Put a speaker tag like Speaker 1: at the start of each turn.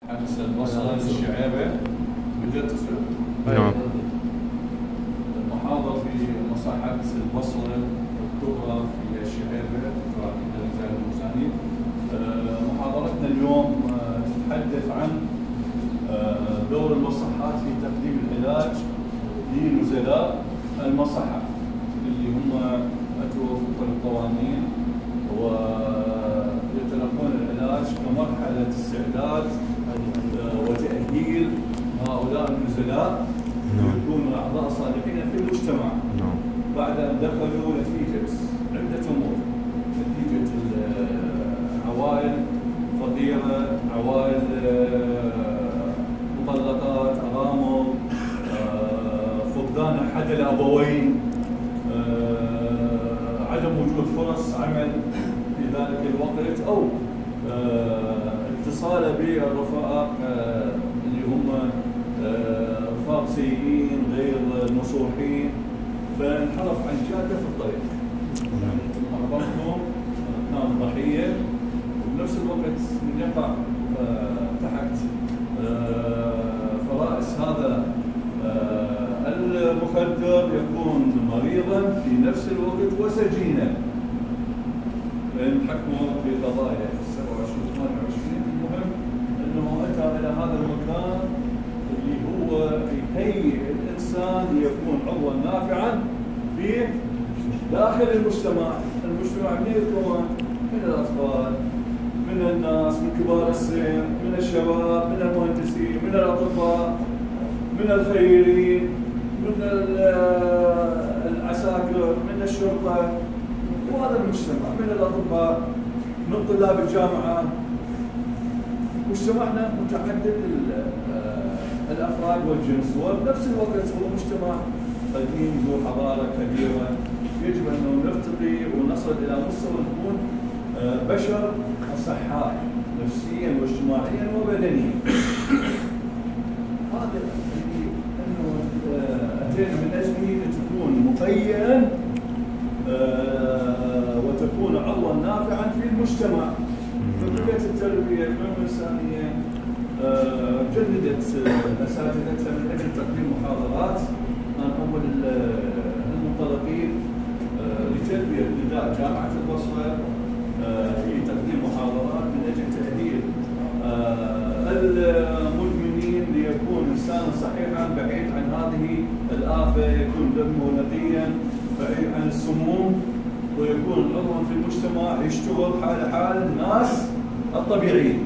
Speaker 1: حدث البصرة للشعابة بدأت
Speaker 2: نعم.
Speaker 1: محاضرة في مصحة البصرة الكبرى في الشعابة في الرجال الموساني. محاضرتنا اليوم تتحدث عن دور المصحات في تقديم العلاج لنزلاء المصحة اللي هم أتوا وفق القوانين ويتلقون العلاج كمرحلة استعداد وتأهيل هؤلاء النزلاء ليكونوا أعضاء صالحين في المجتمع بعد أن دخلوا نتيجة عدة أمور، نتيجة عوائل فقيرة، عوائل مطلقات، أرامل، فقدان أحد الأبوين، عدم وجود فرص عمل في ذلك الوقت، أو اتصاله بالرفقاء اللي هم رفاق سيئين غير نصوحين، فانحرف عن جاده في الطريق. يعني بعضهم كان ضحيه وبنفس الوقت يقع تحت فرائس هذا المخدر، يكون مريضا في نفس الوقت وسجينا، لان حكمه بقضايا 27 28. المهم انه اتى الى هذا المكان اللي هو يهيئ الانسان ليكون عضوا نافعا في داخل المجتمع. المجتمع من يكون من الاطفال، من الناس، من كبار السن، من الشباب، من المهندسين، من الاطباء، من الخيرين، من العساكر، من الشرطه، وهذا المجتمع، من الاطباء، من طلاب الجامعه. مجتمعنا متعدد الافراد والجنس، وبنفس الوقت هو مجتمع قديم ذو حضاره كبيره. يجب ان نرتقي ونصل الى مستوى نكون بشر اصحاء نفسيا واجتماعيا وبدنيا. هذا اللي انه اتينا من اجله لتكون مقيدا وتكون عضوا نافعا في المجتمع. فبدأت التربيه الانسانيه جددت اساتذتها من اجل تقديم محاضرات عن اول المنطلقين لتلبيه نداء جامعه البصره في تقديم محاضرات من اجل تاهيل المدمنين ليكون انسانا صحيحا بعيد عن هذه الافه، يكون دمه نقيا بعيد عن السموم، ويكون عضوا في المجتمع يشتغل حال الناس الطبيعيين.